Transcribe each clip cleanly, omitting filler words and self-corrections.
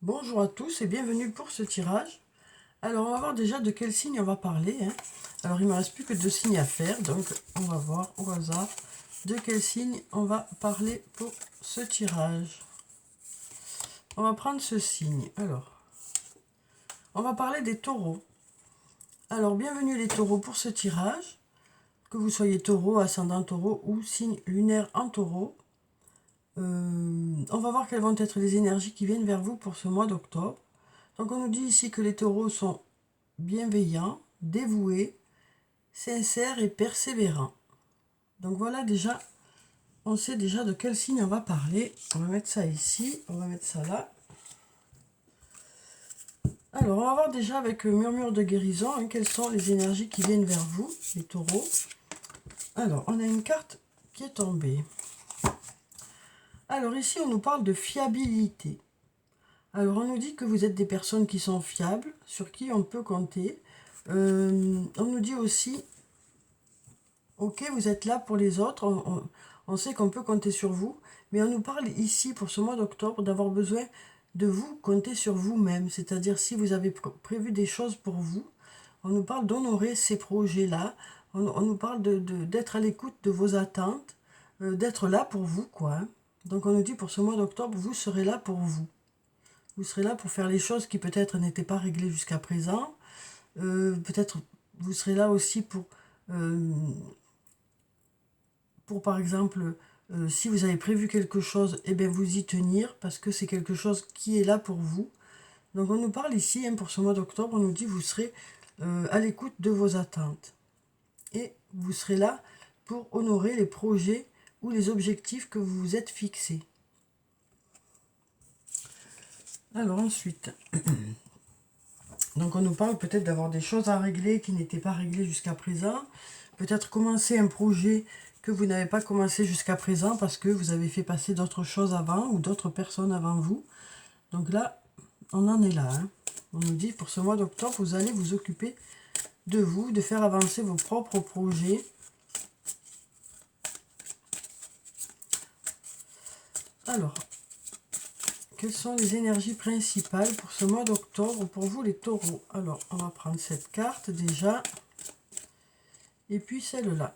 Bonjour à tous et bienvenue pour ce tirage. Alors on va voir déjà de quel signe on va parler. Alors il ne me reste plus que 2 signes à faire, donc on va voir au hasard de quel signe on va parler pour ce tirage. On va prendre ce signe. Alors, on va parler des taureaux. Alors bienvenue les taureaux pour ce tirage. Que vous soyez taureau, ascendant taureau ou signe lunaire en taureau. On va voir quelles vont être les énergies qui viennent vers vous pour ce mois d'octobre. Donc on nous dit ici que les taureaux sont bienveillants, dévoués, sincères et persévérants. Donc voilà déjà, on sait déjà de quel signe on va parler. On va mettre ça ici, on va mettre ça là. Alors on va voir déjà avec murmure de guérison quelles sont les énergies qui viennent vers vous, les taureaux. Alors on a une carte qui est tombée. Alors ici on nous parle de fiabilité. Alors on nous dit que vous êtes des personnes qui sont fiables, sur qui on peut compter. On nous dit aussi, ok, vous êtes là pour les autres, on sait qu'on peut compter sur vous, mais on nous parle ici pour ce mois d'octobre d'avoir besoin de vous compter sur vous-même, c'est-à-dire si vous avez prévu des choses pour vous, on nous parle d'honorer ces projets-là, on nous parle d'être à l'écoute de vos attentes, d'être là pour vous, quoi. Donc on nous dit pour ce mois d'octobre, vous serez là pour vous. Vous serez là pour faire les choses qui peut-être n'étaient pas réglées jusqu'à présent. Peut-être vous serez là aussi pour par exemple, si vous avez prévu quelque chose, eh bien vous y tenir parce que c'est quelque chose qui est là pour vous. Donc on nous parle ici, pour ce mois d'octobre, on nous dit vous serez à l'écoute de vos attentes. Et vous serez là pour honorer les projets ou les objectifs que vous vous êtes fixés. Alors ensuite, donc on nous parle peut-être d'avoir des choses à régler qui n'étaient pas réglées jusqu'à présent. Peut-être commencer un projet que vous n'avez pas commencé jusqu'à présent parce que vous avez fait passer d'autres choses avant ou d'autres personnes avant vous. Donc là, on en est là. On nous dit pour ce mois d'octobre, vous allez vous occuper de vous, de faire avancer vos propres projets. Alors, quelles sont les énergies principales pour ce mois d'octobre pour vous les taureaux? Alors, on va prendre cette carte déjà. Et puis celle-là.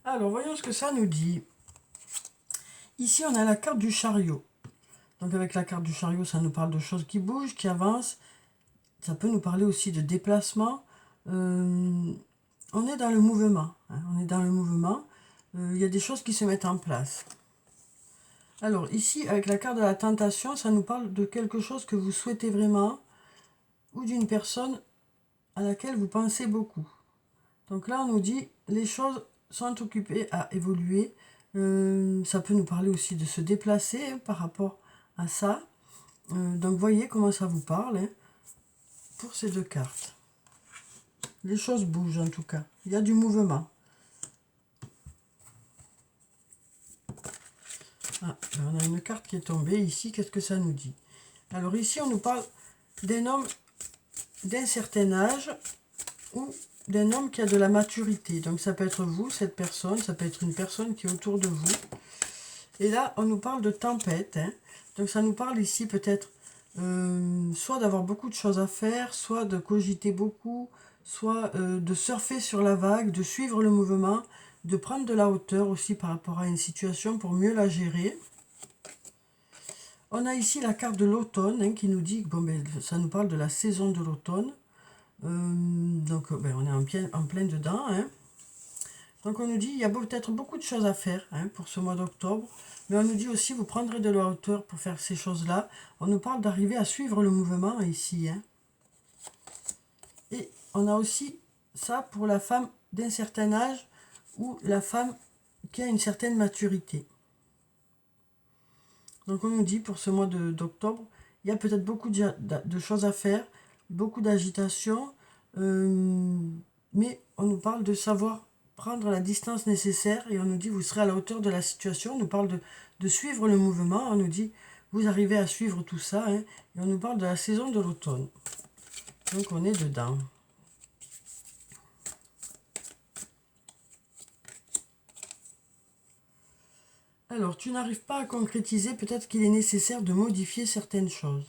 Alors, voyons ce que ça nous dit. Ici, on a la carte du chariot. Donc, avec la carte du chariot, ça nous parle de choses qui bougent, qui avancent. Ça peut nous parler aussi de déplacement. On est dans le mouvement. On est dans le mouvement. Il y a des choses qui se mettent en place. Alors, ici, avec la carte de la tentation, ça nous parle de quelque chose que vous souhaitez vraiment ou d'une personne à laquelle vous pensez beaucoup. Donc là, on nous dit, les choses sont occupées à évoluer. Ça peut nous parler aussi de se déplacer par rapport à ça. Donc voyez comment ça vous parle pour ces deux cartes. Les choses bougent en tout cas. Il y a du mouvement. Ah, on a une carte qui est tombée ici. Qu'est-ce que ça nous dit? Alors ici, on nous parle d'un homme d'un certain âge ou d'un homme qui a de la maturité. Donc ça peut être vous, cette personne, ça peut être une personne qui est autour de vous. Et là, on nous parle de tempête. Donc ça nous parle ici peut-être soit d'avoir beaucoup de choses à faire, soit de cogiter beaucoup, soit de surfer sur la vague, de suivre le mouvement, de prendre de la hauteur aussi par rapport à une situation pour mieux la gérer. On a ici la carte de l'automne qui nous dit, bon, ben, ça nous parle de la saison de l'automne. Donc ben, on est en plein dedans. Donc on nous dit il y a peut-être beaucoup de choses à faire pour ce mois d'octobre. Mais on nous dit aussi vous prendrez de la hauteur pour faire ces choses-là. On nous parle d'arriver à suivre le mouvement ici. Et on a aussi ça pour la femme d'un certain âge ou la femme qui a une certaine maturité. Donc on nous dit pour ce mois d'octobre, il y a peut-être beaucoup de choses à faire, beaucoup d'agitation, mais on nous parle de savoir prendre la distance nécessaire et on nous dit vous serez à la hauteur de la situation. On nous parle de suivre le mouvement, on nous dit vous arrivez à suivre tout ça et on nous parle de la saison de l'automne. Donc on est dedans. Alors, tu n'arrives pas à concrétiser, peut-être qu'il est nécessaire de modifier certaines choses.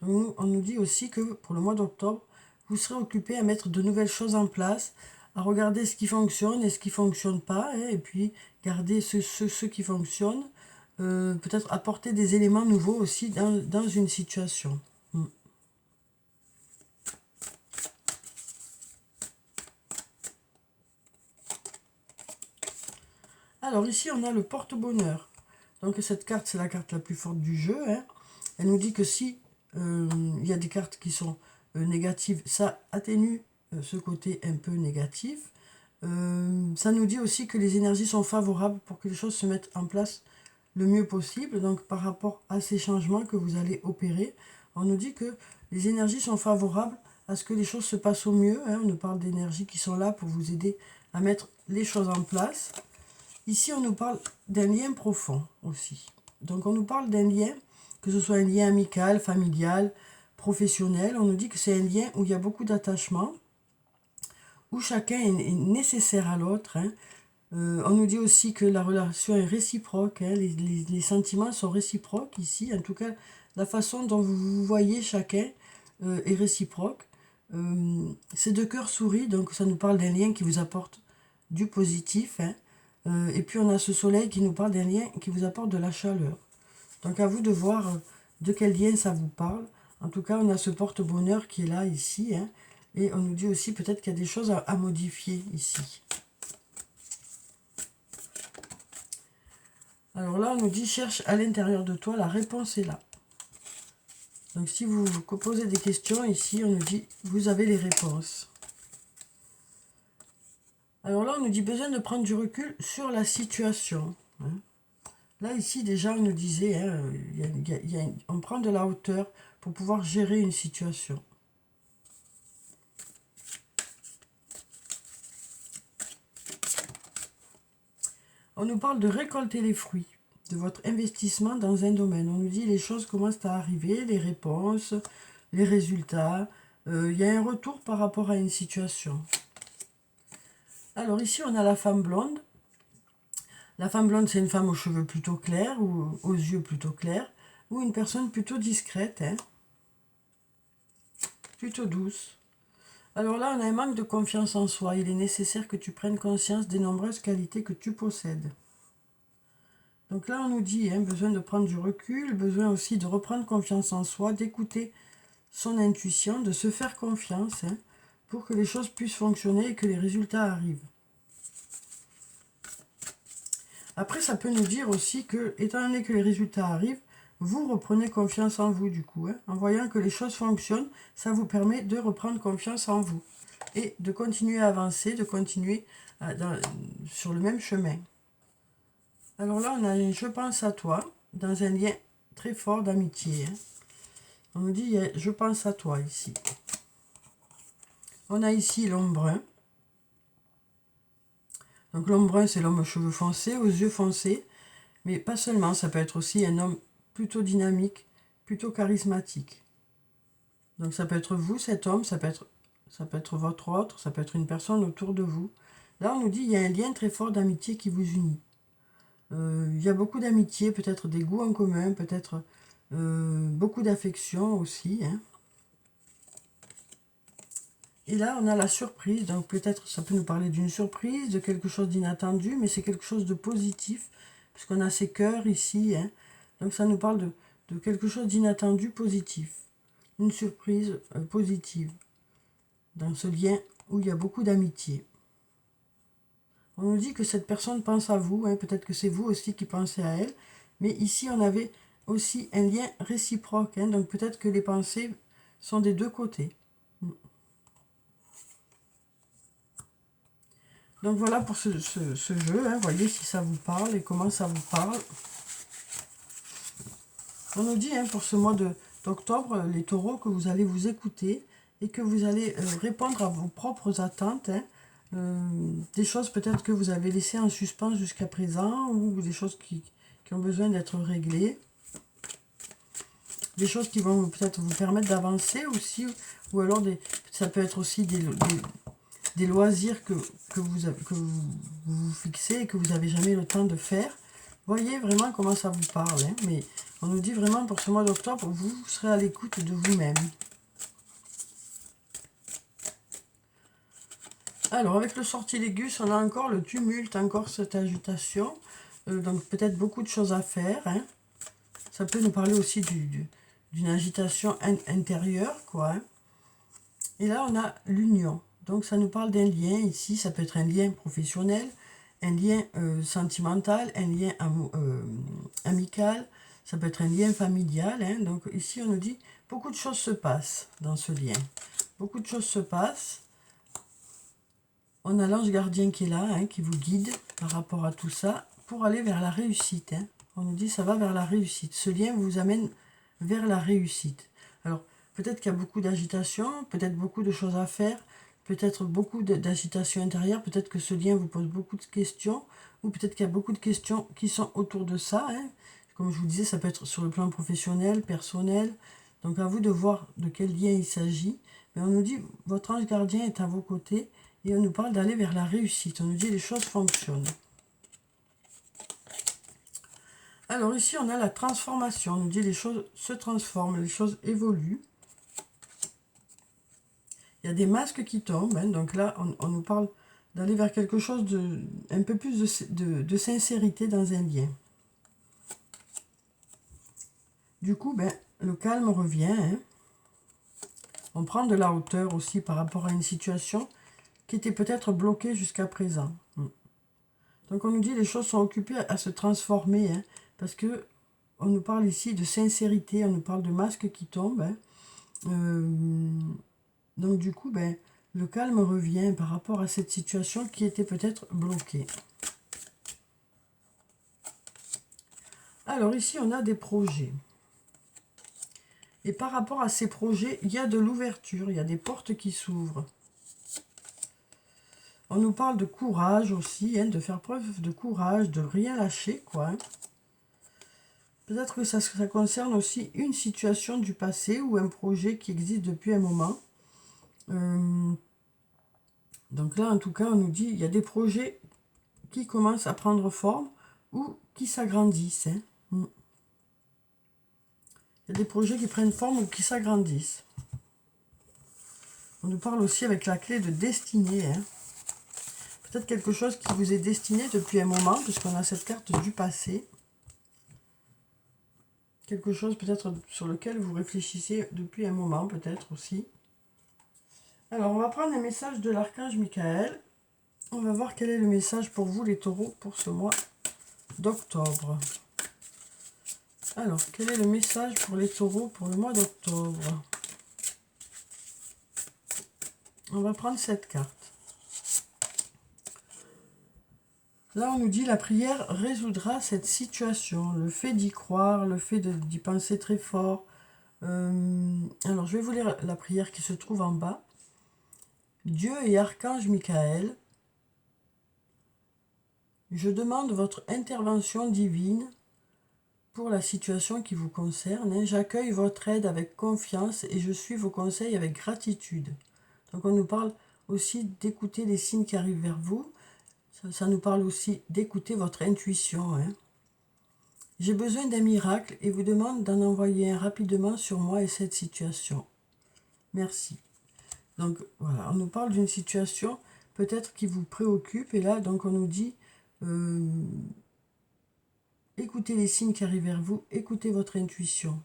Donc, on nous dit aussi que pour le mois d'octobre, vous serez occupé à mettre de nouvelles choses en place, à regarder ce qui fonctionne et ce qui ne fonctionne pas, hein, et puis garder ce qui fonctionne, peut-être apporter des éléments nouveaux aussi dans une situation. Alors ici, on a le porte-bonheur. Donc cette carte, c'est la carte la plus forte du jeu, hein. Elle nous dit que si il y a des cartes qui sont négatives, ça atténue ce côté un peu négatif. Ça nous dit aussi que les énergies sont favorables pour que les choses se mettent en place le mieux possible. Donc par rapport à ces changements que vous allez opérer, on nous dit que les énergies sont favorables à ce que les choses se passent au mieux, hein. On nous parle d'énergies qui sont là pour vous aider à mettre les choses en place. Ici, on nous parle d'un lien profond aussi. Donc on nous parle d'un lien, que ce soit un lien amical, familial, professionnel. On nous dit que c'est un lien où il y a beaucoup d'attachement, où chacun est nécessaire à l'autre, hein. On nous dit aussi que la relation est réciproque, hein. Les sentiments sont réciproques ici. En tout cas, la façon dont vous vous voyez chacun est réciproque. Ces deux cœurs sourient, donc ça nous parle d'un lien qui vous apporte du positif, hein. Et puis on a ce soleil qui nous parle d'un lien qui vous apporte de la chaleur. Donc à vous de voir de quel lien ça vous parle. En tout cas, on a ce porte-bonheur qui est là, ici, hein. Et on nous dit aussi peut-être qu'il y a des choses à modifier ici. Alors là, on nous dit cherche à l'intérieur de toi, la réponse est là. Donc si vous vous posez des questions, ici, on nous dit vous avez les réponses. Alors là, on nous dit besoin de prendre du recul sur la situation, hein. Là, ici, déjà, on nous disait, hein, on prend de la hauteur pour pouvoir gérer une situation. On nous parle de récolter les fruits de votre investissement dans un domaine. On nous dit les choses commencent à arriver, les réponses, les résultats. Il y a un retour par rapport à une situation. Alors ici, on a la femme blonde. La femme blonde, c'est une femme aux cheveux plutôt clairs ou aux yeux plutôt clairs, ou une personne plutôt discrète, hein, plutôt douce. Alors là, on a un manque de confiance en soi. Il est nécessaire que tu prennes conscience des nombreuses qualités que tu possèdes. Donc là, on nous dit, hein, besoin de prendre du recul, besoin aussi de reprendre confiance en soi, d'écouter son intuition, de se faire confiance, hein, pour que les choses puissent fonctionner et que les résultats arrivent. Après, ça peut nous dire aussi que, étant donné que les résultats arrivent, vous reprenez confiance en vous, du coup, hein. En voyant que les choses fonctionnent, ça vous permet de reprendre confiance en vous et de continuer à avancer, de continuer sur le même chemin. Alors là, on a un « je pense à toi » dans un lien très fort d'amitié, hein. On nous dit « je pense à toi » ici. On a ici l'homme brun. Donc l'homme brun, c'est l'homme aux cheveux foncés, aux yeux foncés. Mais pas seulement, ça peut être aussi un homme plutôt dynamique, plutôt charismatique. Donc ça peut être vous, cet homme, ça peut être votre autre, ça peut être une personne autour de vous. Là, on nous dit il y a un lien très fort d'amitié qui vous unit. Il y a beaucoup d'amitié, peut-être des goûts en commun, peut-être beaucoup d'affection aussi, hein. Et là, on a la surprise, donc peut-être ça peut nous parler d'une surprise, de quelque chose d'inattendu, mais c'est quelque chose de positif, puisqu'on a ces cœurs ici, hein. Donc ça nous parle de quelque chose d'inattendu, positif. Une surprise positive, dans ce lien où il y a beaucoup d'amitié. On nous dit que cette personne pense à vous, hein, peut-être que c'est vous aussi qui pensez à elle, mais ici on avait aussi un lien réciproque, hein, donc peut-être que les pensées sont des deux côtés. Donc voilà pour ce jeu, hein. Voyez si ça vous parle et comment ça vous parle. On nous dit, hein, pour ce mois d'octobre, les taureaux, que vous allez vous écouter et que vous allez répondre à vos propres attentes, hein. Des choses peut-être que vous avez laissées en suspens jusqu'à présent, ou des choses qui ont besoin d'être réglées. Des choses qui vont peut-être vous permettre d'avancer aussi, ou alors ça peut être aussi des loisirs que vous vous fixez et que vous n'avez jamais le temps de faire. Voyez vraiment comment ça vous parle. Hein, mais on nous dit vraiment pour ce mois d'octobre, vous serez à l'écoute de vous-même. Alors, avec le sortilègus, on a encore le tumulte, encore cette agitation. Donc, peut-être beaucoup de choses à faire. Hein. Ça peut nous parler aussi d'une agitation intérieure, quoi. Hein. Et là, on a l'union. Donc, ça nous parle d'un lien ici. Ça peut être un lien professionnel, un lien sentimental, un lien amical. Ça peut être un lien familial. Hein. Donc, ici, on nous dit beaucoup de choses se passent dans ce lien. Beaucoup de choses se passent. On a l'ange gardien qui est là, hein, qui vous guide par rapport à tout ça, pour aller vers la réussite. Hein. On nous dit ça va vers la réussite. Ce lien vous amène vers la réussite. Alors, peut-être qu'il y a beaucoup d'agitation, peut-être beaucoup de choses à faire, peut-être beaucoup d'agitation intérieure, peut-être que ce lien vous pose beaucoup de questions, ou peut-être qu'il y a beaucoup de questions qui sont autour de ça. Hein. Comme je vous disais, ça peut être sur le plan professionnel, personnel. Donc, à vous de voir de quel lien il s'agit. Mais on nous dit, votre ange gardien est à vos côtés. Et on nous parle d'aller vers la réussite. On nous dit les choses fonctionnent. Alors ici, on a la transformation. On nous dit les choses se transforment, les choses évoluent. Il y a des masques qui tombent. Hein, donc là, on nous parle d'aller vers quelque chose de un peu plus de sincérité dans un lien. Du coup, le calme revient. Hein. On prend de la hauteur aussi par rapport à une situation qui était peut-être bloquée jusqu'à présent. Donc on nous dit les choses sont occupées à se transformer, hein, parce que on nous parle ici de sincérité, on nous parle de masques qui tombent. Hein. Donc du coup, le calme revient par rapport à cette situation qui était peut-être bloquée. Alors ici, on a des projets. Et par rapport à ces projets, il y a de l'ouverture, il y a des portes qui s'ouvrent. On nous parle de courage aussi, hein, de faire preuve de courage, de rien lâcher, quoi. Hein. Peut-être que ça concerne aussi une situation du passé ou un projet qui existe depuis un moment. Donc là, en tout cas, on nous dit il y a des projets qui commencent à prendre forme ou qui s'agrandissent. Hein. Il y a des projets qui prennent forme ou qui s'agrandissent. On nous parle aussi avec la clé de destinée. Hein. Peut-être quelque chose qui vous est destiné depuis un moment, puisqu'on a cette carte du passé. Quelque chose peut-être sur lequel vous réfléchissez depuis un moment, peut-être aussi. Alors, on va prendre un message de l'archange Michael. On va voir quel est le message pour vous, les taureaux, pour ce mois d'octobre. Alors, quel est le message pour les taureaux pour le mois d'octobre? On va prendre cette carte. Là, on nous dit la prière résoudra cette situation. Le fait d'y croire, le fait d'y penser très fort. Alors, je vais vous lire la prière qui se trouve en bas. Dieu et archange Michael, je demande votre intervention divine pour la situation qui vous concerne. J'accueille votre aide avec confiance et je suis vos conseils avec gratitude. Donc, on nous parle aussi d'écouter les signes qui arrivent vers vous. Ça nous parle aussi d'écouter votre intuition. Hein. J'ai besoin d'un miracle et vous demande d'en envoyer un rapidement sur moi et cette situation. Merci. Donc voilà, on nous parle d'une situation peut-être qui vous préoccupe. Et là, donc on nous dit, écoutez les signes qui arrivent vers vous, écoutez votre intuition.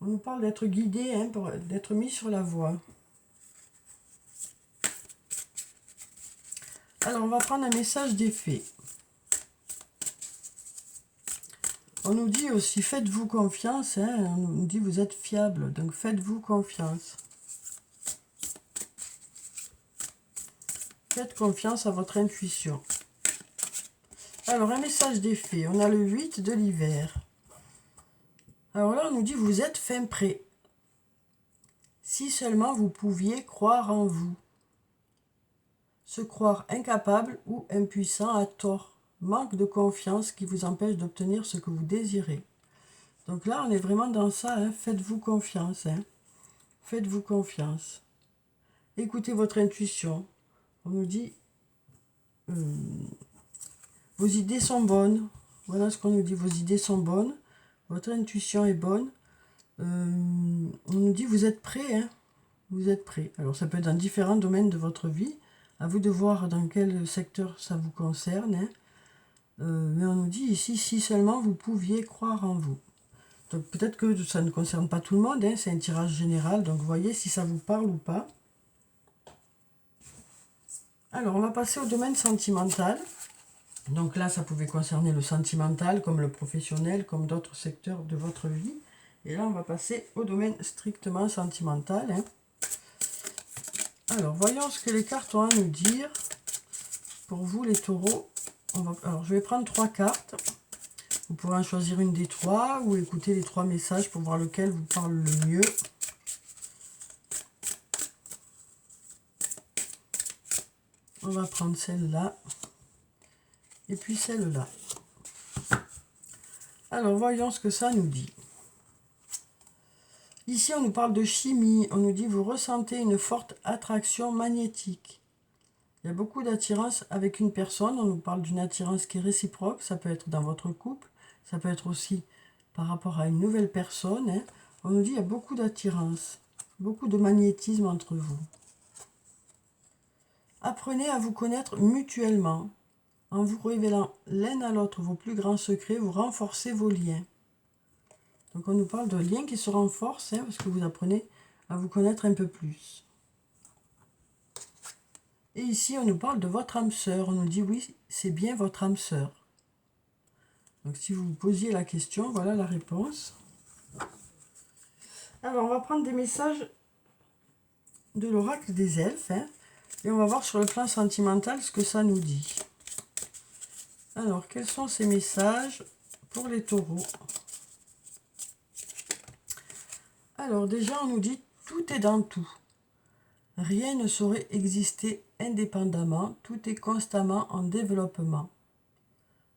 On nous parle d'être guidé, hein, d'être mis sur la voie. Alors, on va prendre un message d'effet. On nous dit aussi, faites-vous confiance. Hein, on nous dit, vous êtes fiable. Donc, faites-vous confiance. Faites confiance à votre intuition. Alors, un message d'effet. On a le 8 de l'hiver. Alors là, on nous dit, vous êtes fin prêt. Si seulement vous pouviez croire en vous. Se croire incapable ou impuissant à tort. Manque de confiance qui vous empêche d'obtenir ce que vous désirez. Donc là, on est vraiment dans ça. Hein. Faites-vous confiance. Hein. Faites-vous confiance. Écoutez votre intuition. On nous dit, vos idées sont bonnes. Voilà ce qu'on nous dit, vos idées sont bonnes. Votre intuition est bonne. On nous dit, vous êtes prêts, hein, vous êtes prêts. Alors, ça peut être dans différents domaines de votre vie. À vous de voir dans quel secteur ça vous concerne. Hein. Mais on nous dit ici, si seulement vous pouviez croire en vous. Donc, peut-être que ça ne concerne pas tout le monde. Hein, c'est un tirage général. Donc, voyez si ça vous parle ou pas. Alors, on va passer au domaine sentimental. Donc là, ça pouvait concerner le sentimental, comme le professionnel, comme d'autres secteurs de votre vie. Et là, on va passer au domaine strictement sentimental. Hein. Alors, voyons ce que les cartes ont à nous dire. Pour vous, les taureaux, alors je vais prendre 3 cartes. Vous pourrez en choisir une des 3 ou écouter les 3 messages pour voir lequel vous parle le mieux. On va prendre celle-là. Et puis celle-là. Alors, voyons ce que ça nous dit. Ici, on nous parle de chimie. On nous dit, vous ressentez une forte attraction magnétique. Il y a beaucoup d'attirance avec une personne. On nous parle d'une attirance qui est réciproque. Ça peut être dans votre couple. Ça peut être aussi par rapport à une nouvelle personne. Hein. On nous dit, il y a beaucoup d'attirance. Beaucoup de magnétisme entre vous. Apprenez à vous connaître mutuellement. En vous révélant l'un à l'autre vos plus grands secrets, vous renforcez vos liens. Donc on nous parle de liens qui se renforcent, hein, parce que vous apprenez à vous connaître un peu plus. Et ici, on nous parle de votre âme sœur. On nous dit, oui, c'est bien votre âme sœur. Donc si vous vous posiez la question, voilà la réponse. Alors, on va prendre des messages de l'oracle des elfes, hein, et on va voir sur le plan sentimental ce que ça nous dit. Alors, quels sont ces messages pour les taureaux? Alors, déjà, on nous dit « tout est dans tout ». Rien ne saurait exister indépendamment, tout est constamment en développement.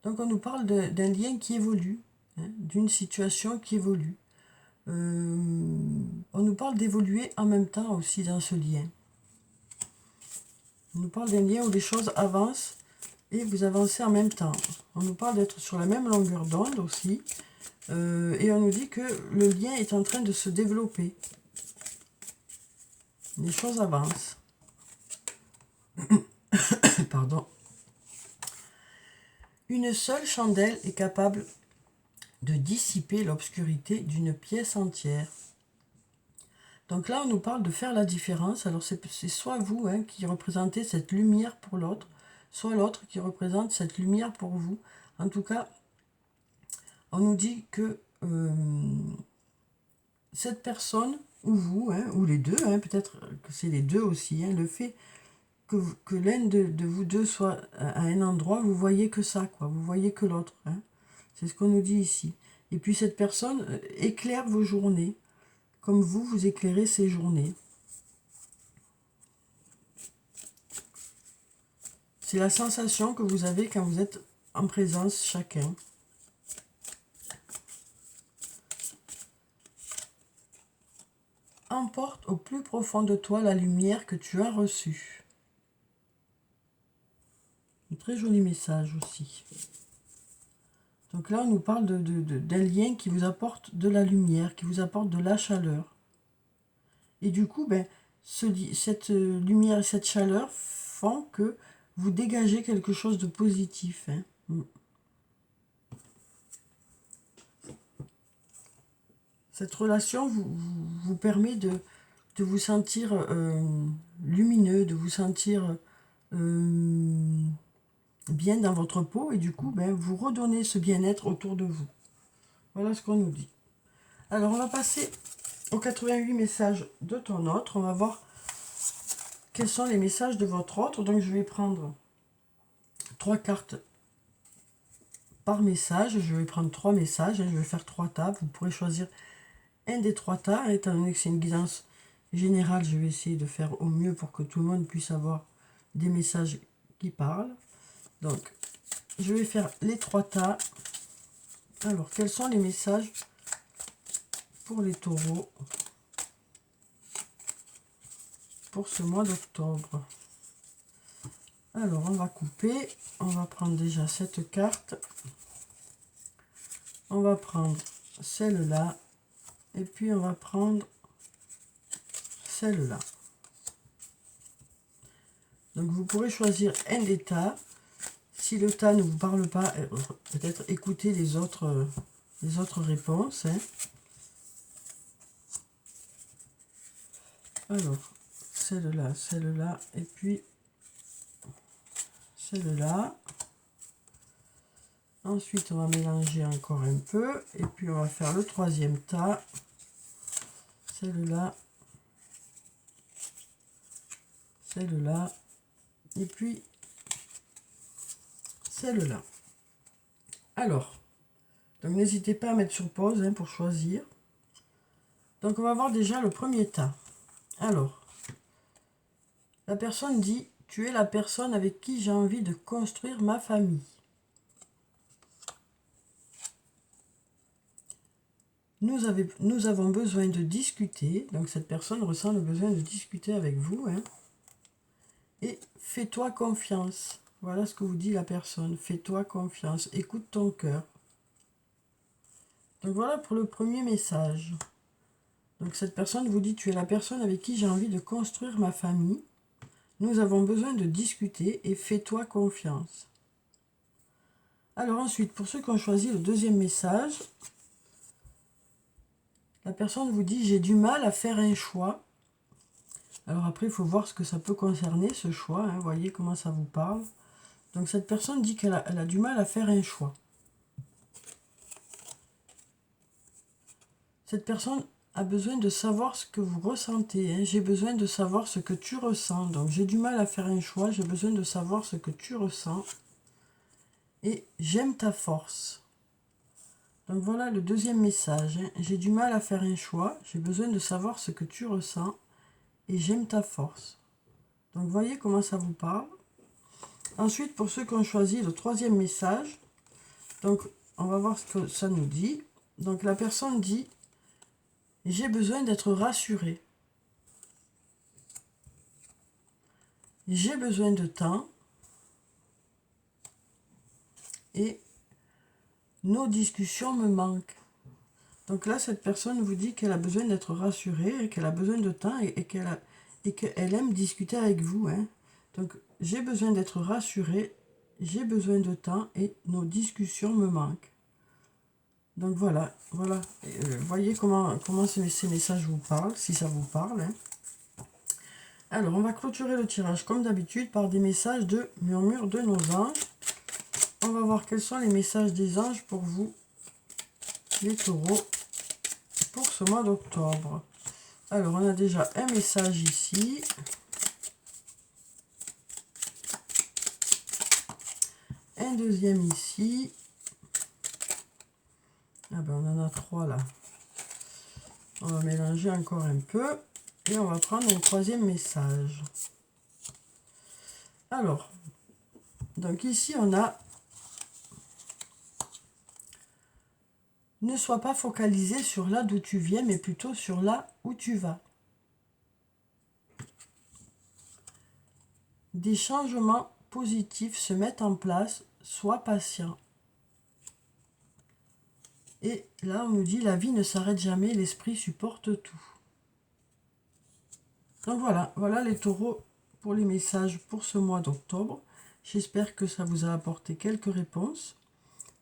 Donc, on nous parle d'un lien qui évolue, hein, d'une situation qui évolue. On nous parle d'évoluer en même temps aussi dans ce lien. On nous parle d'un lien où les choses avancent et vous avancez en même temps. On nous parle d'être sur la même longueur d'onde aussi. Et on nous dit que le lien est en train de se développer. Les choses avancent. Pardon. Une seule chandelle est capable de dissiper l'obscurité d'une pièce entière. Donc là, on nous parle de faire la différence. Alors c'est soit vous, hein, qui représentez cette lumière pour l'autre, soit l'autre qui représente cette lumière pour vous. En tout cas, on nous dit que cette personne, ou vous, hein, ou les deux, hein, peut-être que c'est les deux aussi, hein, le fait que l'un de vous deux soit à un endroit, vous voyez que ça, quoi, vous voyez que l'autre. Hein. C'est ce qu'on nous dit ici. Et puis cette personne éclaire vos journées, comme vous, vous éclairez ces journées. C'est la sensation que vous avez quand vous êtes en présence chacun. Emporte au plus profond de toi la lumière que tu as reçue. Un très joli message aussi. Donc là, on nous parle d'un lien qui vous apporte de la lumière, qui vous apporte de la chaleur. Et du coup, ben, cette lumière et cette chaleur font que vous dégagez quelque chose de positif. Hein. Cette relation vous permet de vous sentir lumineux, de vous sentir bien dans votre peau. Et du coup, ben, vous redonnez ce bien-être autour de vous. Voilà ce qu'on nous dit. Alors, on va passer aux 88 messages de ton autre. On va voir quels sont les messages de votre autre. Donc, je vais prendre 3 cartes par message. Je vais prendre 3 messages. Je vais faire 3 tables. Vous pourrez choisir un des 3 tas. Étant donné que c'est une guidance générale, je vais essayer de faire au mieux pour que tout le monde puisse avoir des messages qui parlent. Donc, je vais faire les 3 tas. Alors, quels sont les messages pour les taureaux pour ce mois d'octobre? Alors, on va couper. On va prendre déjà cette carte. On va prendre celle-là. Et puis, on va prendre celle-là. Donc, vous pourrez choisir un des tas. Si le tas ne vous parle pas, peut-être écouter les autres réponses. Hein. Alors, celle-là, et puis celle-là. Ensuite, on va mélanger encore un peu, et puis on va faire le troisième tas. Celle-là, celle-là, et puis celle-là. Alors, donc n'hésitez pas à mettre sur pause hein, pour choisir. Donc, on va voir déjà le premier tas. Alors, la personne dit « Tu es la personne avec qui j'ai envie de construire ma famille. » Nous avons besoin de discuter. Donc, cette personne ressent le besoin de discuter avec vous. Hein. Et fais-toi confiance. Voilà ce que vous dit la personne. Fais-toi confiance. Écoute ton cœur. Donc, voilà pour le premier message. Donc, cette personne vous dit « Tu es la personne avec qui j'ai envie de construire ma famille. Nous avons besoin de discuter et fais-toi confiance. » Alors ensuite, pour ceux qui ont choisi le deuxième message, la personne vous dit « J'ai du mal à faire un choix. » Alors après, il faut voir ce que ça peut concerner, ce choix. Hein, voyez comment ça vous parle. Donc cette personne dit qu'elle a du mal à faire un choix. Cette personne a besoin de savoir ce que vous ressentez. Hein. J'ai besoin de savoir ce que tu ressens. Donc j'ai du mal à faire un choix. J'ai besoin de savoir ce que tu ressens. Et j'aime ta force. Donc voilà le deuxième message. Hein. J'ai du mal à faire un choix. J'ai besoin de savoir ce que tu ressens. Et j'aime ta force. Donc voyez comment ça vous parle. Ensuite, pour ceux qui ont choisi le troisième message, donc on va voir ce que ça nous dit. Donc la personne dit « J'ai besoin d'être rassurée. J'ai besoin de temps. Et nos discussions me manquent. » Donc là, cette personne vous dit qu'elle a besoin d'être rassurée, et qu'elle a besoin de temps et qu'elle aime discuter avec vous. Hein. Donc, j'ai besoin d'être rassurée, j'ai besoin de temps et nos discussions me manquent. Donc voilà. Voyez comment ces messages vous parlent, si ça vous parle. Hein. Alors, on va clôturer le tirage comme d'habitude par des messages de murmure de nos anges. On va voir quels sont les messages des anges pour vous, les taureaux, pour ce mois d'octobre. Alors, on a déjà un message ici. Un deuxième ici. Ah ben, on en a trois là. On va mélanger encore un peu. Et on va prendre un troisième message. Alors, donc ici, on a « Ne sois pas focalisé sur là d'où tu viens, mais plutôt sur là où tu vas. » Des changements positifs se mettent en place, sois patient. Et là, on nous dit « La vie ne s'arrête jamais, l'esprit supporte tout. » Donc voilà les taureaux pour les messages pour ce mois d'octobre. J'espère que ça vous a apporté quelques réponses.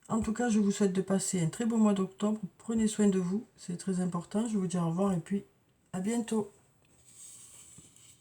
En tout cas, je vous souhaite de passer un très beau mois d'octobre. Prenez soin de vous, c'est très important. Je vous dis au revoir et puis à bientôt.